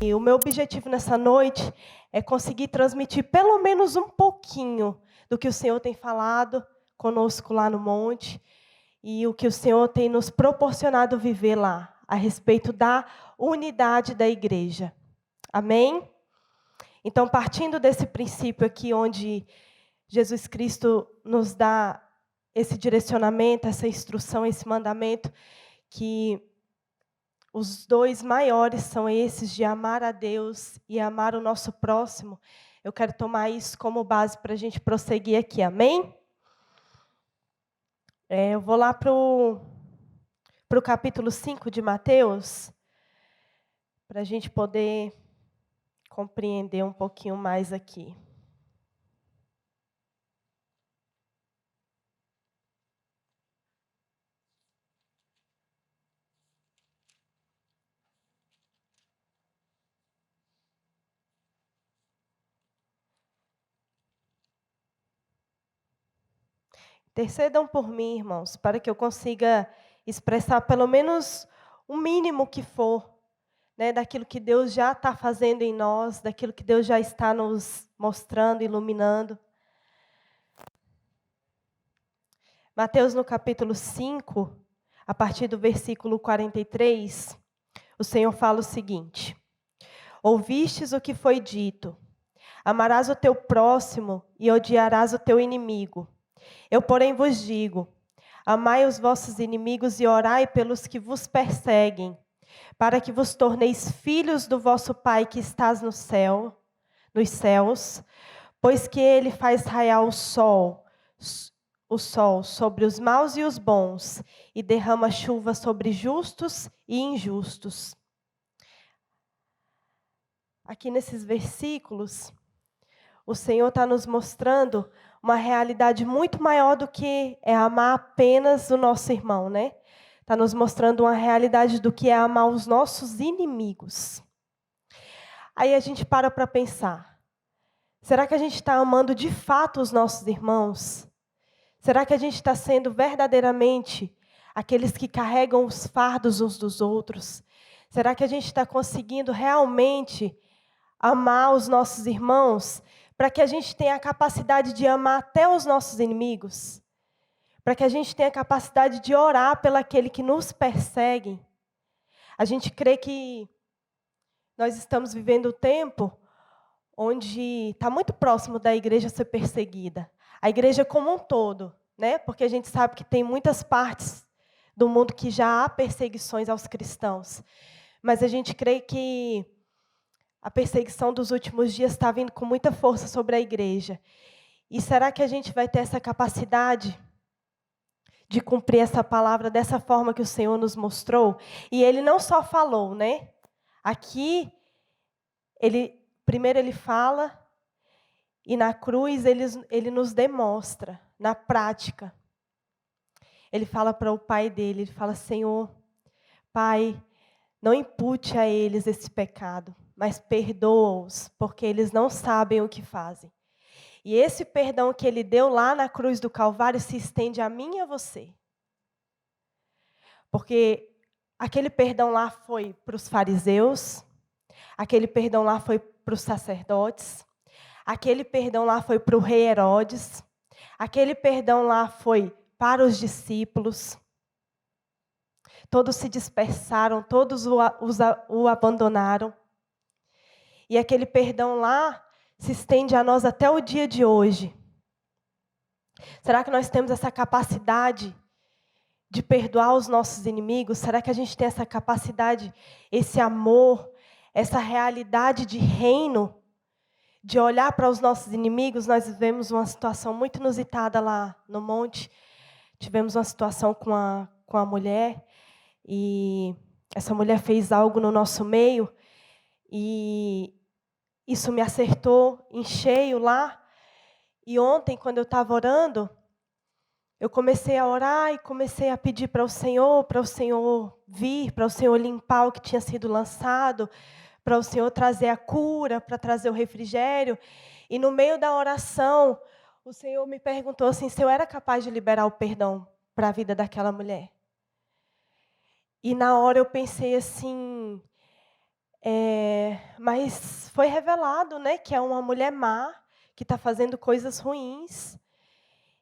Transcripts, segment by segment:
E o meu objetivo nessa noite é conseguir transmitir pelo menos um pouquinho do que o Senhor tem falado conosco lá no monte e o que o Senhor tem nos proporcionado viver lá, a respeito da unidade da igreja. Amém? Então, partindo desse princípio aqui, onde Jesus Cristo nos dá esse direcionamento, essa instrução, esse mandamento, que os dois maiores são esses de amar a Deus e amar o nosso próximo. Eu quero tomar isso como base para a gente prosseguir aqui, amém? Eu vou lá para o capítulo 5 de Mateus, para a gente poder compreender um pouquinho mais aqui. Intercedam por mim, irmãos, para que eu consiga expressar pelo menos o mínimo que for, né, daquilo que Deus já está fazendo em nós, daquilo que Deus já está nos mostrando, iluminando. Mateus, no capítulo 5, a partir do versículo 43, o Senhor fala o seguinte: Ouvistes o que foi dito, amarás o teu próximo e odiarás o teu inimigo. Eu, porém, vos digo, amai os vossos inimigos e orai pelos que vos perseguem, para que vos torneis filhos do vosso Pai que estás no céu, nos céus, pois que ele faz raiar o sol sobre os maus e os bons, e derrama chuva sobre justos e injustos. Aqui nesses versículos, o Senhor está nos mostrando uma realidade muito maior do que é amar apenas o nosso irmão, né? Está nos mostrando uma realidade do que é amar os nossos inimigos. Aí a gente para pensar, será que a gente está amando de fato os nossos irmãos? Será que a gente está sendo verdadeiramente aqueles que carregam os fardos uns dos outros? Será que a gente está conseguindo realmente amar os nossos irmãos para que a gente tenha a capacidade de amar até os nossos inimigos? Para que a gente tenha a capacidade de orar pelo aquele que nos persegue? A gente crê que nós estamos vivendo um tempo onde está muito próximo da igreja ser perseguida. A igreja como um todo, né? Porque a gente sabe que tem muitas partes do mundo que já há perseguições aos cristãos. Mas a gente crê que a perseguição dos últimos dias está vindo com muita força sobre a igreja. E será que a gente vai ter essa capacidade de cumprir essa palavra dessa forma que o Senhor nos mostrou? E Ele não só falou, né? Aqui, primeiro Ele fala, e na cruz Ele nos demonstra, na prática. Ele fala para o Pai dele, Ele fala: Senhor, Pai, não impute a eles esse pecado, mas perdoa-os, porque eles não sabem o que fazem. E esse perdão que Ele deu lá na cruz do Calvário se estende a mim e a você. Porque aquele perdão lá foi para os fariseus, aquele perdão lá foi para os sacerdotes, aquele perdão lá foi para o rei Herodes, aquele perdão lá foi para os discípulos. Todos se dispersaram, todos o abandonaram. E aquele perdão lá se estende a nós até o dia de hoje. Será que nós temos essa capacidade de perdoar os nossos inimigos? Será que a gente tem essa capacidade, esse amor, essa realidade de reino, de olhar para os nossos inimigos? Nós vivemos uma situação muito inusitada lá no monte. Tivemos uma situação com a mulher, e essa mulher fez algo no nosso meio, e isso me acertou em cheio lá. E ontem, quando eu estava orando, eu comecei a orar e comecei a pedir para o Senhor vir, para o Senhor limpar o que tinha sido lançado, para o Senhor trazer a cura, para trazer o refrigério. E no meio da oração, o Senhor me perguntou assim, se eu era capaz de liberar o perdão para a vida daquela mulher. E na hora eu pensei assim, Mas foi revelado, né, que é uma mulher má, que está fazendo coisas ruins.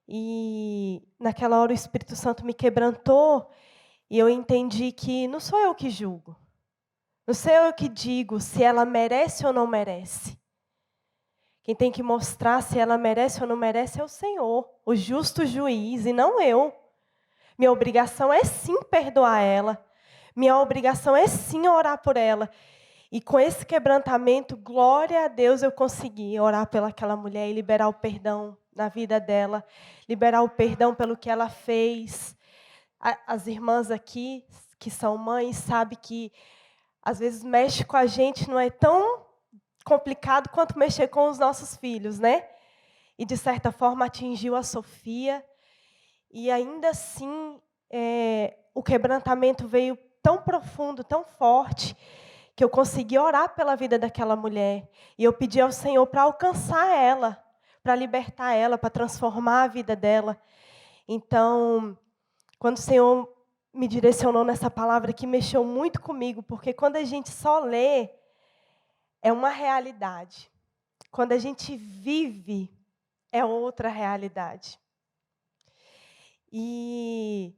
E naquela hora o Espírito Santo me quebrantou e eu entendi que não sou eu que julgo. Não sou eu que digo se ela merece ou não merece. Quem tem que mostrar se ela merece ou não merece é o Senhor, o justo juiz, e não eu. Minha obrigação é sim perdoar ela. Minha obrigação é sim orar por ela. E com esse quebrantamento, glória a Deus, eu consegui orar pelaquela mulher e liberar o perdão na vida dela, liberar o perdão pelo que ela fez. As irmãs aqui, que são mães, sabem que às vezes mexe com a gente não é tão complicado quanto mexer com os nossos filhos, né? E de certa forma atingiu a Sofia. E ainda assim, o quebrantamento veio tão profundo, tão forte, que eu consegui orar pela vida daquela mulher. E eu pedi ao Senhor para alcançar ela, para libertar ela, para transformar a vida dela. Então, quando o Senhor me direcionou nessa palavra que mexeu muito comigo, porque quando a gente só lê, é uma realidade. Quando a gente vive, é outra realidade. E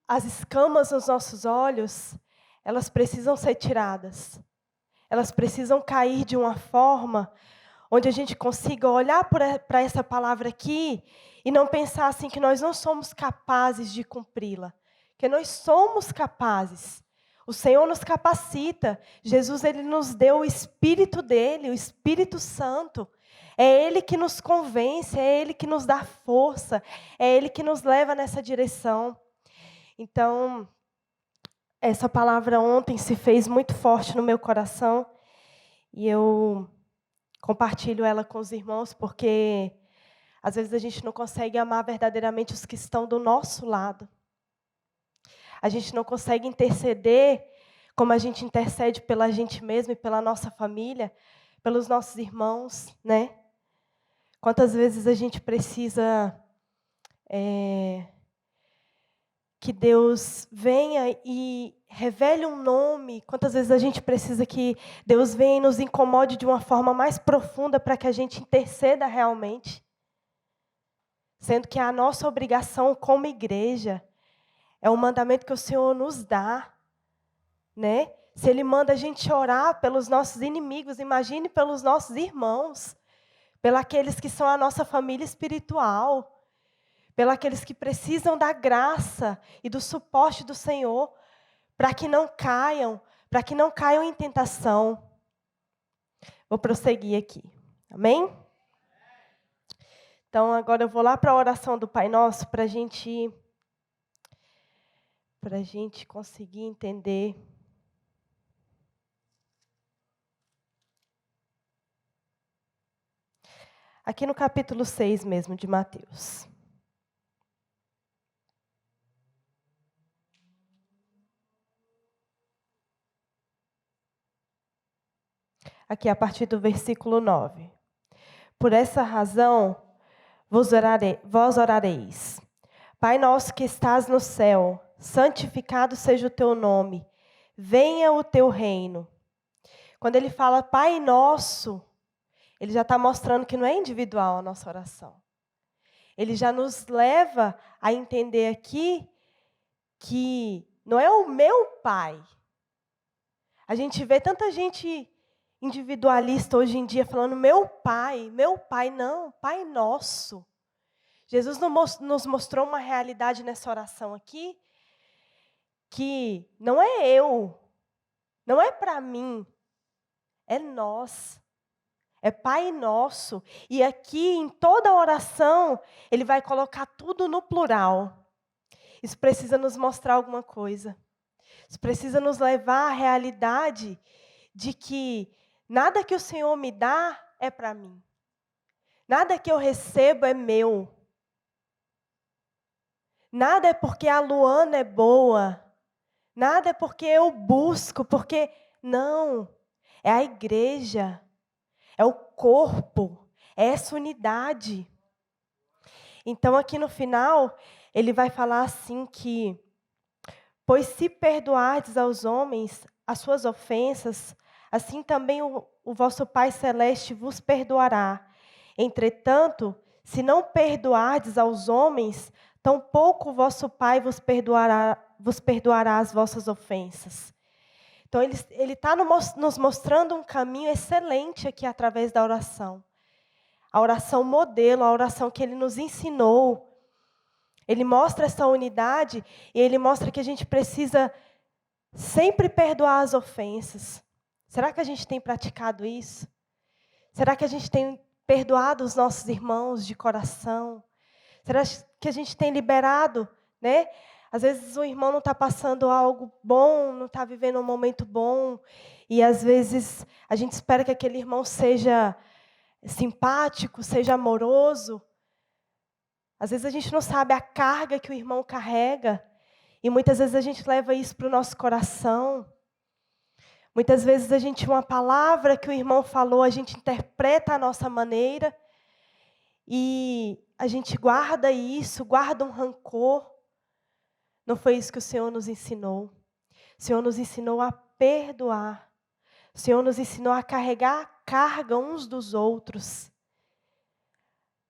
as escamas nos nossos olhos, elas precisam ser tiradas. Elas precisam cair de uma forma onde a gente consiga olhar para essa palavra aqui e não pensar assim que nós não somos capazes de cumpri-la. Que nós somos capazes. O Senhor nos capacita. Jesus, Ele nos deu o Espírito dEle, o Espírito Santo. É Ele que nos convence, é Ele que nos dá força, é Ele que nos leva nessa direção. Então, essa palavra ontem se fez muito forte no meu coração e eu compartilho ela com os irmãos porque às vezes a gente não consegue amar verdadeiramente os que estão do nosso lado. A gente não consegue interceder como a gente intercede pela gente mesmo e pela nossa família, pelos nossos irmãos, né? Quantas vezes a gente precisa que Deus venha e revele um nome. Quantas vezes a gente precisa que Deus venha e nos incomode de uma forma mais profunda para que a gente interceda realmente. Sendo que a nossa obrigação como igreja é um mandamento que o Senhor nos dá, né? Se Ele manda a gente orar pelos nossos inimigos, imagine pelos nossos irmãos, pelos aqueles que são a nossa família espiritual, pelos aqueles que precisam da graça e do suporte do Senhor, para que não caiam em tentação. Vou prosseguir aqui. Amém? Então, agora eu vou lá para a oração do Pai Nosso, para a gente conseguir entender. Aqui no capítulo 6 mesmo de Mateus. Aqui a partir do versículo 9. Por essa razão vós orareis. Pai nosso que estás no céu, santificado seja o teu nome. Venha o teu reino. Quando ele fala Pai nosso, ele já está mostrando que não é individual a nossa oração. Ele já nos leva a entender aqui que não é o meu Pai. A gente vê tanta gente individualista hoje em dia falando meu Pai, não, Pai nosso. Jesus nos mostrou uma realidade nessa oração aqui, que não é eu, não é para mim, é nós. É Pai nosso. E aqui, em toda oração, ele vai colocar tudo no plural. Isso precisa nos mostrar alguma coisa. Isso precisa nos levar à realidade de que nada que o Senhor me dá é para mim. Nada que eu recebo é meu. Nada é porque a Luana é boa. Nada é porque eu busco, porque não. É a igreja. É o corpo, é essa unidade. Então, aqui no final, ele vai falar assim que, pois se perdoardes aos homens as suas ofensas, assim também o vosso Pai Celeste vos perdoará. Entretanto, se não perdoardes aos homens, tampouco o vosso Pai vos perdoará as vossas ofensas. Então, ele está nos mostrando um caminho excelente aqui através da oração. A oração modelo, a oração que ele nos ensinou. Ele mostra essa unidade e ele mostra que a gente precisa sempre perdoar as ofensas. Será que a gente tem praticado isso? Será que a gente tem perdoado os nossos irmãos de coração? Será que a gente tem liberado, né? Às vezes o irmão não está passando algo bom, não está vivendo um momento bom, e às vezes a gente espera que aquele irmão seja simpático, seja amoroso. Às vezes a gente não sabe a carga que o irmão carrega, e muitas vezes a gente leva isso para o nosso coração. Muitas vezes uma palavra que o irmão falou, a gente interpreta à nossa maneira, e a gente guarda isso, guarda um rancor. Não foi isso que o Senhor nos ensinou. O Senhor nos ensinou a perdoar. O Senhor nos ensinou a carregar a carga uns dos outros.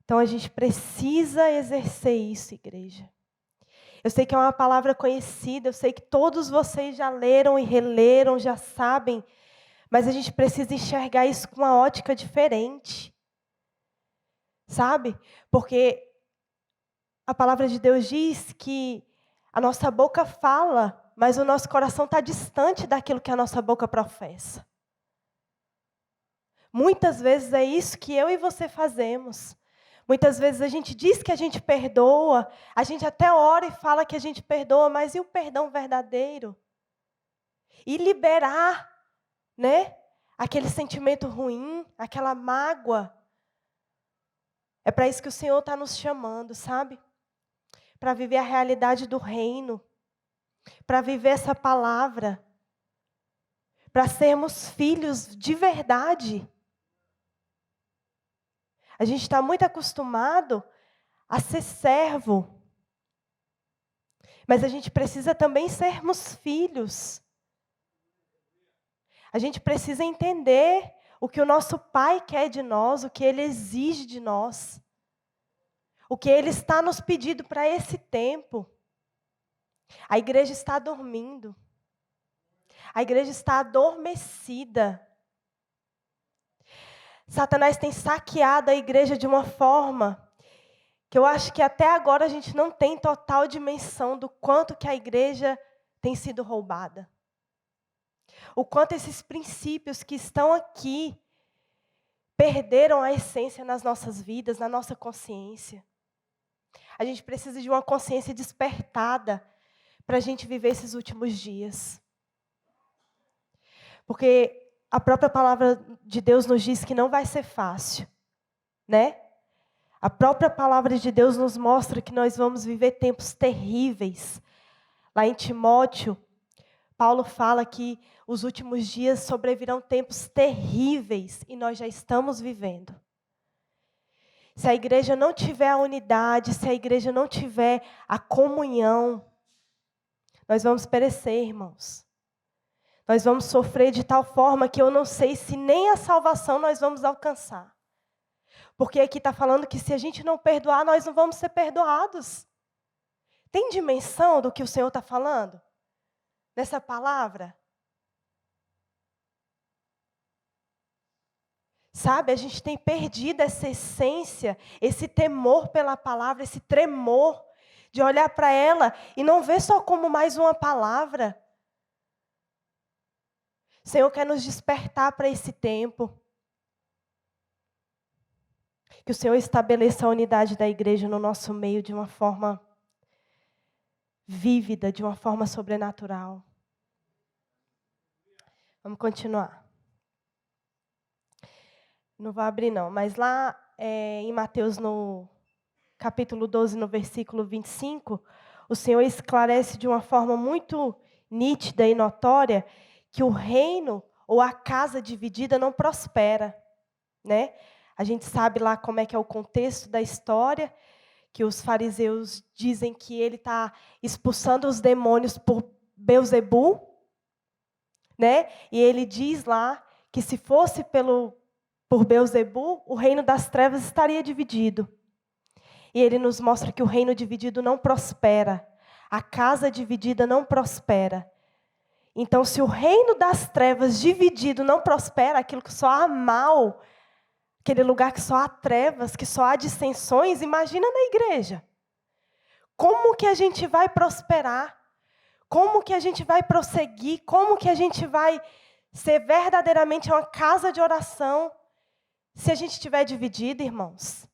Então, a gente precisa exercer isso, igreja. Eu sei que é uma palavra conhecida, eu sei que todos vocês já leram e releram, já sabem, mas a gente precisa enxergar isso com uma ótica diferente. Sabe? Porque a palavra de Deus diz que a nossa boca fala, mas o nosso coração está distante daquilo que a nossa boca professa. Muitas vezes é isso que eu e você fazemos. Muitas vezes a gente diz que a gente perdoa, a gente até ora e fala que a gente perdoa, mas e o perdão verdadeiro? E liberar, né? Aquele sentimento ruim, aquela mágoa. É para isso que o Senhor está nos chamando, sabe? Para viver a realidade do reino, para viver essa palavra, para sermos filhos de verdade. A gente está muito acostumado a ser servo, mas a gente precisa também sermos filhos. A gente precisa entender o que o nosso Pai quer de nós, o que Ele exige de nós. O que Ele está nos pedindo para esse tempo. A igreja está dormindo. A igreja está adormecida. Satanás tem saqueado a igreja de uma forma que eu acho que até agora a gente não tem total dimensão do quanto que a igreja tem sido roubada. O quanto esses princípios que estão aqui perderam a essência nas nossas vidas, na nossa consciência. A gente precisa de uma consciência despertada para a gente viver esses últimos dias. Porque a própria palavra de Deus nos diz que não vai ser fácil, né? A própria palavra de Deus nos mostra que nós vamos viver tempos terríveis. Lá em Timóteo, Paulo fala que os últimos dias sobrevirão tempos terríveis e nós já estamos vivendo. Se a igreja não tiver a unidade, se a igreja não tiver a comunhão, nós vamos perecer, irmãos. Nós vamos sofrer de tal forma que eu não sei se nem a salvação nós vamos alcançar. Porque aqui está falando que se a gente não perdoar, nós não vamos ser perdoados. Tem dimensão do que o Senhor está falando? Nessa palavra? Sabe, a gente tem perdido essa essência, esse temor pela palavra, esse tremor de olhar para ela e não ver só como mais uma palavra. O Senhor quer nos despertar para esse tempo. Que o Senhor estabeleça a unidade da igreja no nosso meio de uma forma vívida, de uma forma sobrenatural. Vamos continuar. Não vou abrir não, mas lá em Mateus, no capítulo 12, no versículo 25, o Senhor esclarece de uma forma muito nítida e notória que o reino ou a casa dividida não prospera, né? A gente sabe lá como é que é o contexto da história, que os fariseus dizem que ele está expulsando os demônios por Belzebu. né? E ele diz lá que se fosse por Beelzebu, o reino das trevas estaria dividido. E ele nos mostra que o reino dividido não prospera. A casa dividida não prospera. Então, se o reino das trevas dividido não prospera, aquilo que só há mal, aquele lugar que só há trevas, que só há dissensões, imagina na igreja. Como que a gente vai prosperar? Como que a gente vai prosseguir? Como que a gente vai ser verdadeiramente uma casa de oração se a gente estiver dividido, irmãos?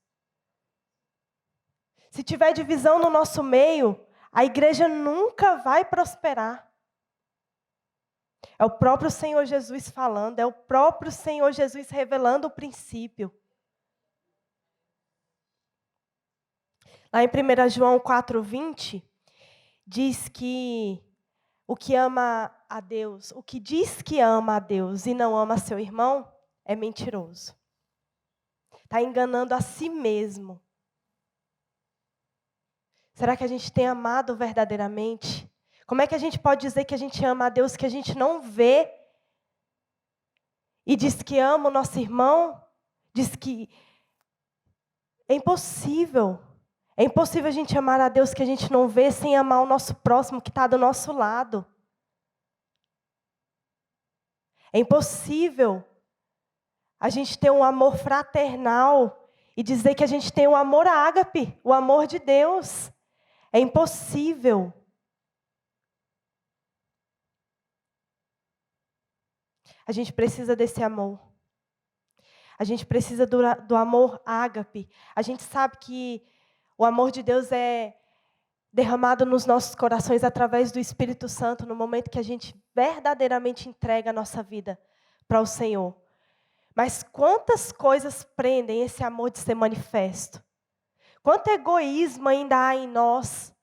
Se tiver divisão no nosso meio, a igreja nunca vai prosperar. É o próprio Senhor Jesus falando, é o próprio Senhor Jesus revelando o princípio. Lá em 1 João 4:20, diz que o que ama a Deus, o que diz que ama a Deus e não ama seu irmão, é mentiroso. Está enganando a si mesmo. Será que a gente tem amado verdadeiramente? Como é que a gente pode dizer que a gente ama a Deus que a gente não vê? E diz que ama o nosso irmão? Diz que é impossível. É impossível a gente amar a Deus que a gente não vê sem amar o nosso próximo que está do nosso lado. É impossível a gente ter um amor fraternal e dizer que a gente tem o amor ágape, o amor de Deus. É impossível. A gente precisa desse amor. A gente precisa do amor ágape. A gente sabe que o amor de Deus é derramado nos nossos corações através do Espírito Santo no momento que a gente verdadeiramente entrega a nossa vida para o Senhor. Mas quantas coisas prendem esse amor de ser manifesto? Quanto egoísmo ainda há em nós?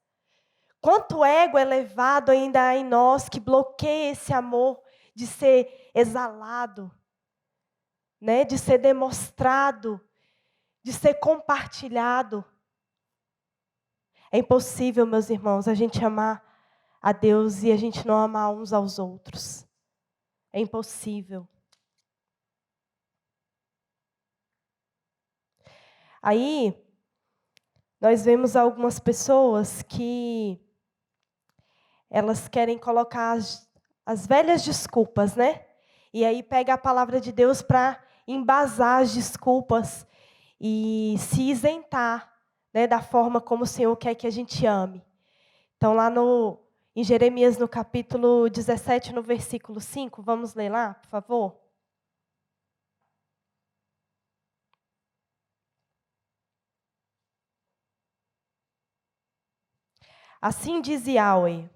Quanto ego elevado ainda há em nós que bloqueia esse amor de ser exalado, né? De ser demonstrado, de ser compartilhado? É impossível, meus irmãos, a gente amar a Deus e a gente não amar uns aos outros. É impossível. Aí, nós vemos algumas pessoas que elas querem colocar as velhas desculpas, né? E aí pega a palavra de Deus para embasar as desculpas e se isentar, né, da forma como o Senhor quer que a gente ame. Então, lá em Jeremias, no capítulo 17, no versículo 5, vamos ler lá, por favor? Assim diz Yahweh: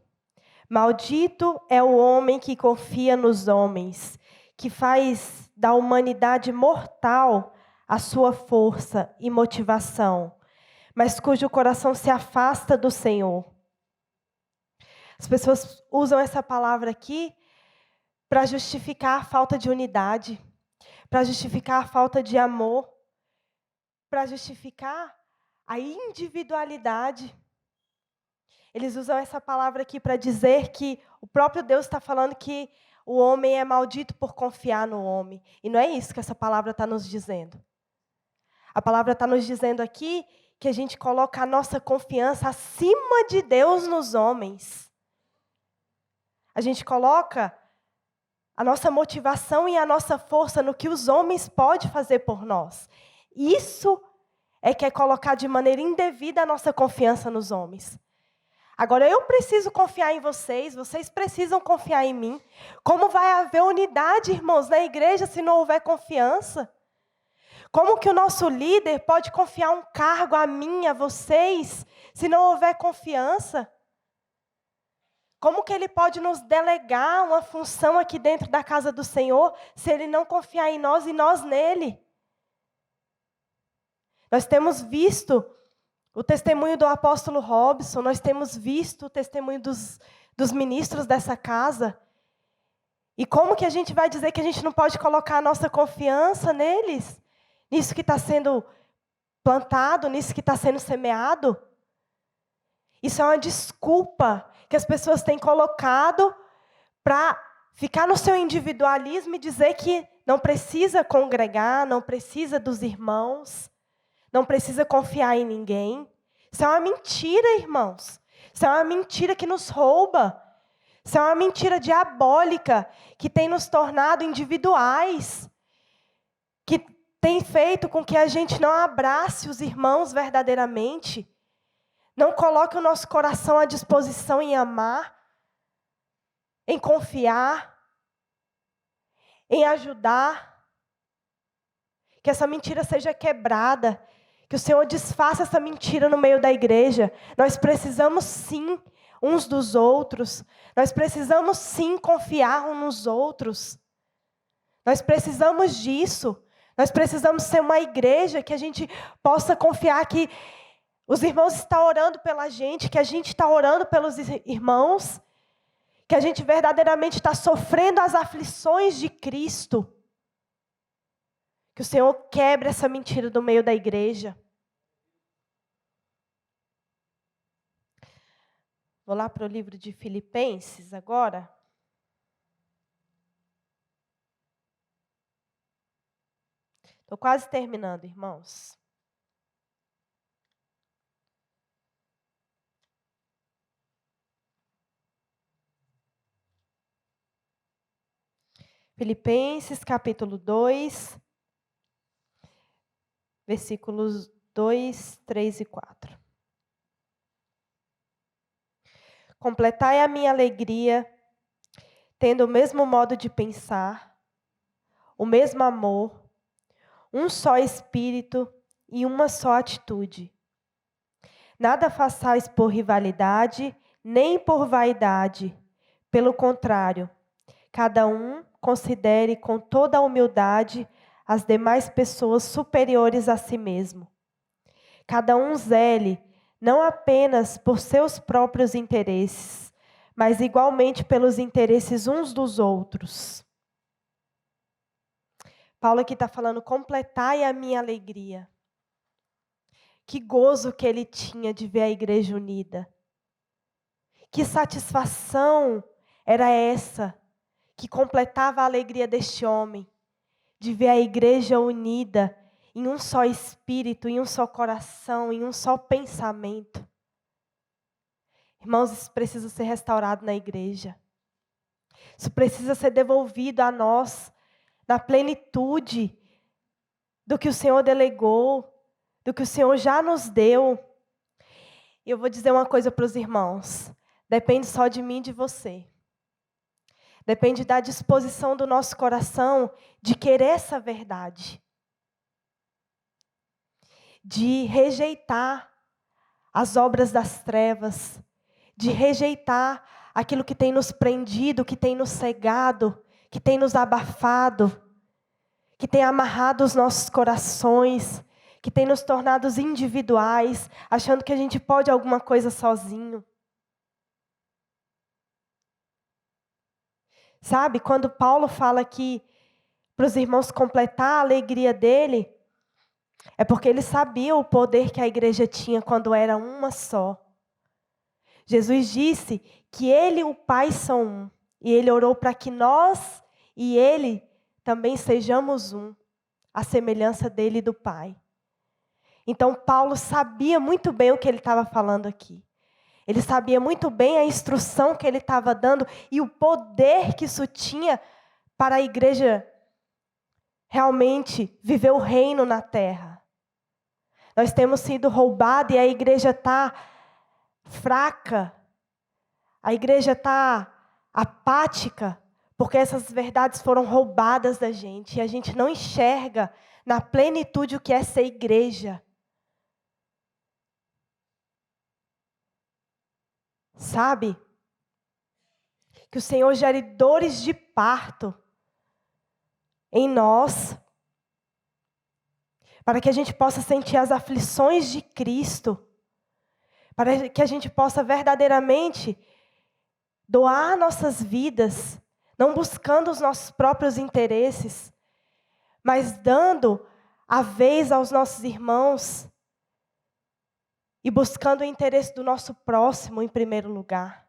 maldito é o homem que confia nos homens, que faz da humanidade mortal a sua força e motivação, mas cujo coração se afasta do Senhor. As pessoas usam essa palavra aqui para justificar a falta de unidade, para justificar a falta de amor, para justificar a individualidade. Eles usam essa palavra aqui para dizer que o próprio Deus está falando que o homem é maldito por confiar no homem. E não é isso que essa palavra está nos dizendo. A palavra está nos dizendo aqui que a gente coloca a nossa confiança acima de Deus nos homens. A gente coloca a nossa motivação e a nossa força no que os homens podem fazer por nós. Isso é que é colocar de maneira indevida a nossa confiança nos homens. Agora, eu preciso confiar em vocês, vocês precisam confiar em mim. Como vai haver unidade, irmãos, na igreja se não houver confiança? Como que o nosso líder pode confiar um cargo a mim, a vocês, se não houver confiança? Como que ele pode nos delegar uma função aqui dentro da casa do Senhor, se ele não confiar em nós e nós nele? Nós temos visto o testemunho do apóstolo Robson, nós temos visto o testemunho dos ministros dessa casa. E como que a gente vai dizer que a gente não pode colocar a nossa confiança neles? Nisso que está sendo plantado, nisso que está sendo semeado? Isso é uma desculpa que as pessoas têm colocado para ficar no seu individualismo e dizer que não precisa congregar, não precisa dos irmãos, não precisa confiar em ninguém. Isso é uma mentira, irmãos. Isso é uma mentira que nos rouba. Isso é uma mentira diabólica que tem nos tornado individuais, que tem feito com que a gente não abrace os irmãos verdadeiramente, não coloque o nosso coração à disposição em amar, em confiar, em ajudar. Que essa mentira seja quebrada, que o Senhor desfaça essa mentira no meio da igreja. Nós precisamos sim uns dos outros. Nós precisamos sim confiar uns nos outros. Nós precisamos disso. Nós precisamos ser uma igreja que a gente possa confiar que os irmãos estão orando pela gente, que a gente está orando pelos irmãos, que a gente verdadeiramente está sofrendo as aflições de Cristo. Que o Senhor quebre essa mentira do meio da igreja. Vou lá para o livro de Filipenses agora. Estou quase terminando, irmãos. Filipenses capítulo 2, versículos 2, 3 e 4. Completai a minha alegria, tendo o mesmo modo de pensar, o mesmo amor, um só espírito e uma só atitude. Nada façais por rivalidade, nem por vaidade. Pelo contrário, cada um considere com toda a humildade as demais pessoas superiores a si mesmo. Cada um zele, não apenas por seus próprios interesses, mas igualmente pelos interesses uns dos outros. Paulo aqui está falando, completai a minha alegria. Que gozo que ele tinha de ver a igreja unida. Que satisfação era essa que completava a alegria deste homem, de ver a igreja unida em um só espírito, em um só coração, em um só pensamento. Irmãos, isso precisa ser restaurado na igreja. Isso precisa ser devolvido a nós, na plenitude do que o Senhor delegou, do que o Senhor já nos deu. E eu vou dizer uma coisa para os irmãos, depende só de mim e de você. Depende da disposição do nosso coração de querer essa verdade. De rejeitar as obras das trevas. De rejeitar aquilo que tem nos prendido, que tem nos cegado, que tem nos abafado, que tem amarrado os nossos corações, que tem nos tornado individuais, achando que a gente pode alguma coisa sozinho. Sabe, quando Paulo fala que para os irmãos completar a alegria dele, é porque ele sabia o poder que a igreja tinha quando era uma só. Jesus disse que ele e o Pai são um, e ele orou para que nós e ele também sejamos um, à semelhança dele e do Pai. Então Paulo sabia muito bem o que ele estava falando aqui. Ele sabia muito bem a instrução que ele estava dando e o poder que isso tinha para a igreja realmente viver o reino na terra. Nós temos sido roubados e a igreja está fraca. A igreja está apática, porque essas verdades foram roubadas da gente. E a gente não enxerga na plenitude o que é ser igreja. Sabe? Que o Senhor gere dores de parto em nós, para que a gente possa sentir as aflições de Cristo, para que a gente possa verdadeiramente doar nossas vidas, não buscando os nossos próprios interesses, mas dando a vez aos nossos irmãos e buscando o interesse do nosso próximo em primeiro lugar.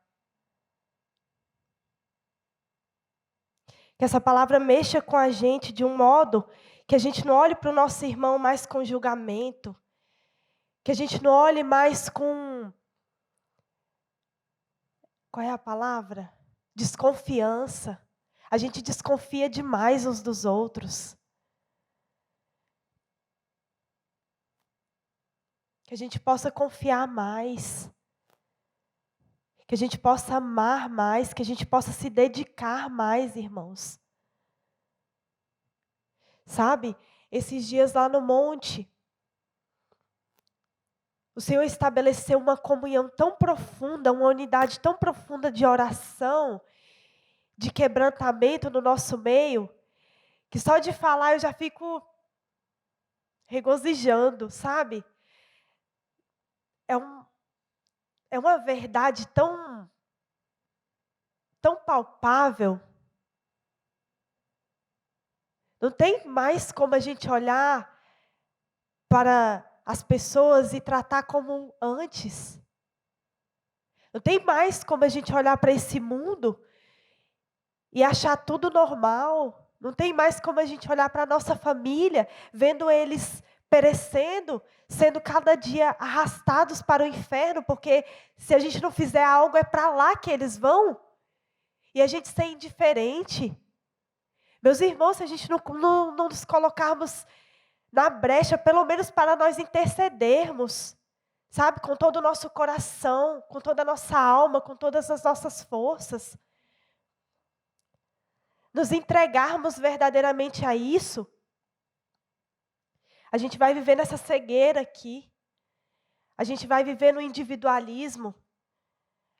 Que essa palavra mexa com a gente de um modo que a gente não olhe para o nosso irmão mais com julgamento. Que a gente não olhe mais com... Qual é a palavra? Desconfiança. A gente desconfia demais uns dos outros. Que a gente possa confiar mais. Que a gente possa amar mais. Que a gente possa se dedicar mais, irmãos. Sabe? Esses dias lá no monte, o Senhor estabeleceu uma comunhão tão profunda, uma unidade tão profunda de oração, de quebrantamento no nosso meio, que só de falar eu já fico regozijando, sabe? É uma verdade tão palpável. Não tem mais como a gente olhar para as pessoas e tratar como antes. Não tem mais como a gente olhar para esse mundo e achar tudo normal. Não tem mais como a gente olhar para a nossa família, vendo eles perecendo, sendo cada dia arrastados para o inferno, porque se a gente não fizer algo, é para lá que eles vão. E a gente ser indiferente. Meus irmãos, se a gente não nos colocarmos na brecha, pelo menos para nós intercedermos, sabe, com todo o nosso coração, com toda a nossa alma, com todas as nossas forças, nos entregarmos verdadeiramente a isso, a gente vai viver nessa cegueira aqui, a gente vai viver no individualismo,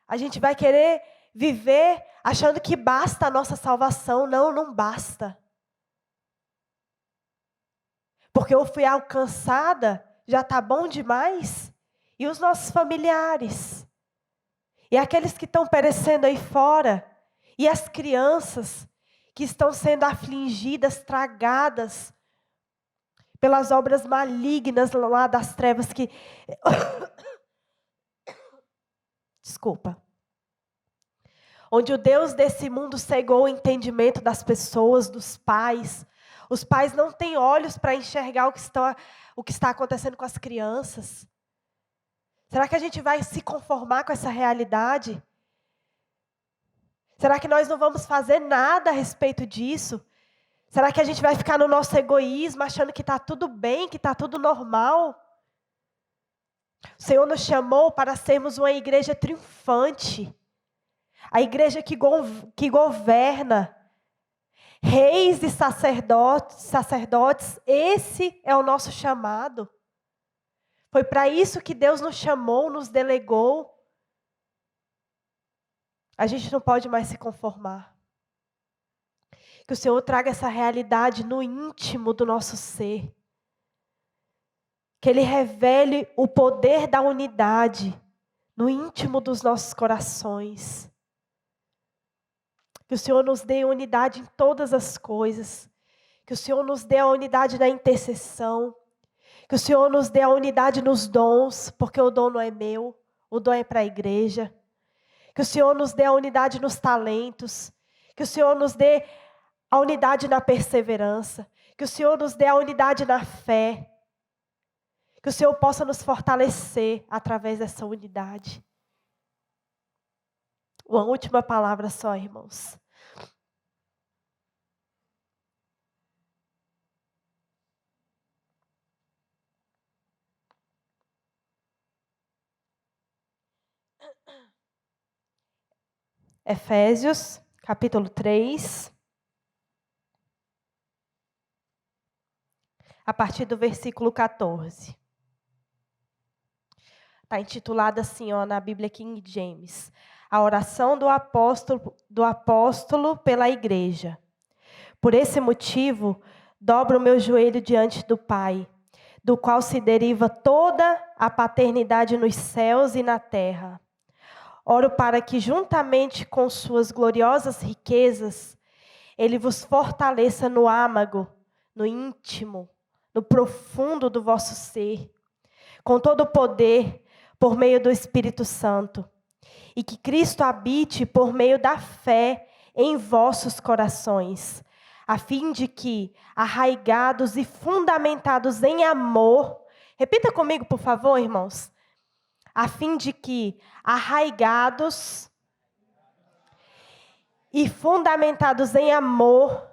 a gente vai querer viver achando que basta a nossa salvação. Não, não basta. Porque eu fui alcançada, já está bom demais. E os nossos familiares? E aqueles que estão perecendo aí fora? E as crianças que estão sendo afligidas, tragadas pelas obras malignas lá das trevas que... Desculpa. Onde o Deus desse mundo cegou o entendimento das pessoas, dos pais. Os pais não têm olhos para enxergar o que está acontecendo com as crianças. Será que a gente vai se conformar com essa realidade? Será que nós não vamos fazer nada a respeito disso? Será que a gente vai ficar no nosso egoísmo, achando que está tudo bem, que está tudo normal? O Senhor nos chamou para sermos uma igreja triunfante. A igreja que governa. Reis e sacerdotes, esse é o nosso chamado. Foi para isso que Deus nos chamou, nos delegou. A gente não pode mais se conformar. Que o Senhor traga essa realidade no íntimo do nosso ser. Que Ele revele o poder da unidade no íntimo dos nossos corações. Que o Senhor nos dê unidade em todas as coisas. Que o Senhor nos dê a unidade na intercessão. Que o Senhor nos dê a unidade nos dons, porque o dom não é meu, o dom é para a igreja. Que o Senhor nos dê a unidade nos talentos. Que o Senhor nos dê a unidade na perseverança. Que o Senhor nos dê a unidade na fé. Que o Senhor possa nos fortalecer através dessa unidade. Uma última palavra só, irmãos. Efésios, capítulo 3. A partir do versículo 14. Está intitulado assim, ó, na Bíblia King James. A oração do apóstolo pela igreja. Por esse motivo, dobro o meu joelho diante do Pai, do qual se deriva toda a paternidade nos céus e na terra. Oro para que, juntamente com suas gloriosas riquezas, Ele vos fortaleça no âmago, no íntimo, no profundo do vosso ser, com todo o poder, por meio do Espírito Santo, e que Cristo habite por meio da fé em vossos corações, a fim de que, arraigados e fundamentados em amor, repita comigo, por favor, irmãos, a fim de que, arraigados e fundamentados em amor,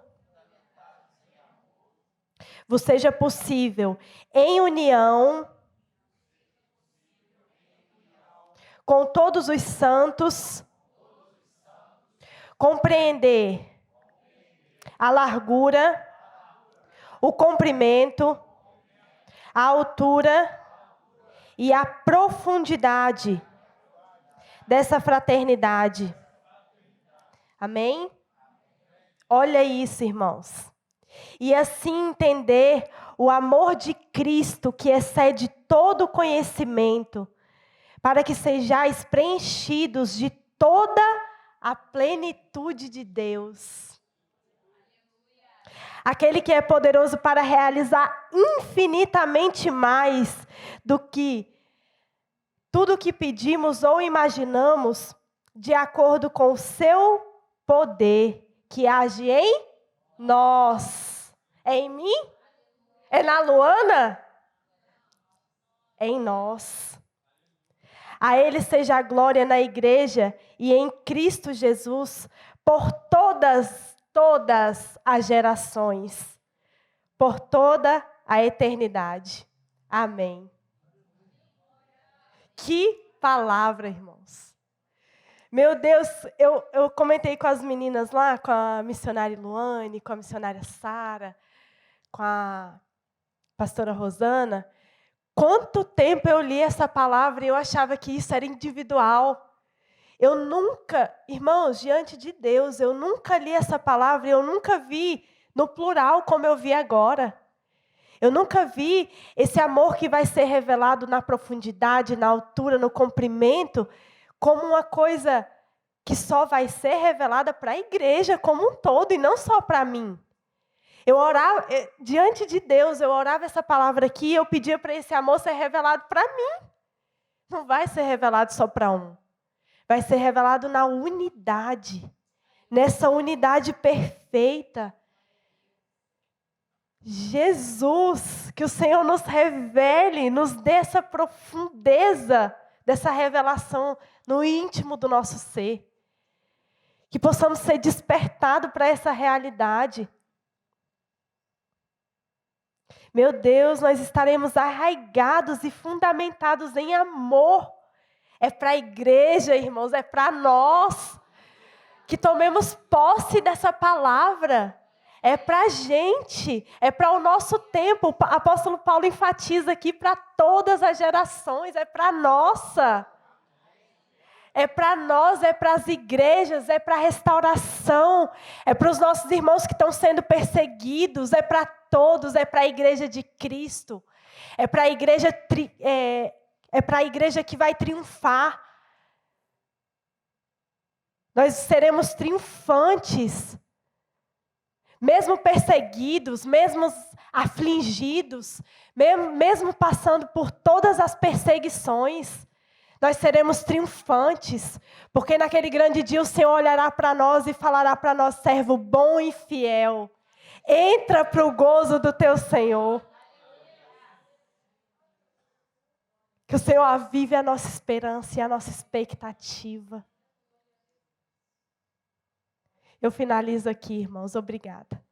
vos seja possível, em união com todos os santos, compreender a largura, o comprimento, a altura e a profundidade dessa fraternidade. Amém? Olha isso, irmãos. E assim entender o amor de Cristo que excede todo conhecimento, para que sejais preenchidos de toda a plenitude de Deus. Aquele que é poderoso para realizar infinitamente mais do que tudo o que pedimos ou imaginamos, de acordo com o seu poder que age em nós. É em mim? É na Luana? É em nós. A Ele seja a glória na igreja e em Cristo Jesus por todas as gerações, por toda a eternidade. Amém. Que palavra, irmãos. Meu Deus, eu comentei com as meninas lá, com a missionária Luane, com a missionária Sara, com a pastora Rosana, quanto tempo eu li essa palavra e eu achava que isso era individual. Eu nunca, irmãos, diante de Deus, eu nunca li essa palavra e eu nunca vi no plural como eu vi agora. Eu nunca vi esse amor que vai ser revelado na profundidade, na altura, no comprimento, como uma coisa que só vai ser revelada para a igreja como um todo e não só para mim. Eu orava, diante de Deus, eu orava essa palavra aqui e eu pedia para esse amor ser revelado para mim. Não vai ser revelado só para um. Vai ser revelado na unidade. Nessa unidade perfeita. Jesus, que o Senhor nos revele, nos dê essa profundeza dessa revelação no íntimo do nosso ser. Que possamos ser despertados para essa realidade. Meu Deus, nós estaremos arraigados e fundamentados em amor. É para a igreja, irmãos, é para nós. Que tomemos posse dessa palavra. É para a gente, é para o nosso tempo. O apóstolo Paulo enfatiza aqui para todas as gerações, é para a nossa. É para nós, é para as igrejas, é para a restauração, é para os nossos irmãos que estão sendo perseguidos, é para todos, é para a igreja de Cristo, é para a igreja, para a igreja que vai triunfar. Nós seremos triunfantes, mesmo perseguidos, mesmo afligidos, mesmo passando por todas as perseguições. Nós seremos triunfantes, porque naquele grande dia o Senhor olhará para nós e falará para nós, servo bom e fiel, entra para o gozo do teu Senhor. Que o Senhor avive a nossa esperança e a nossa expectativa. Eu finalizo aqui, irmãos. Obrigada.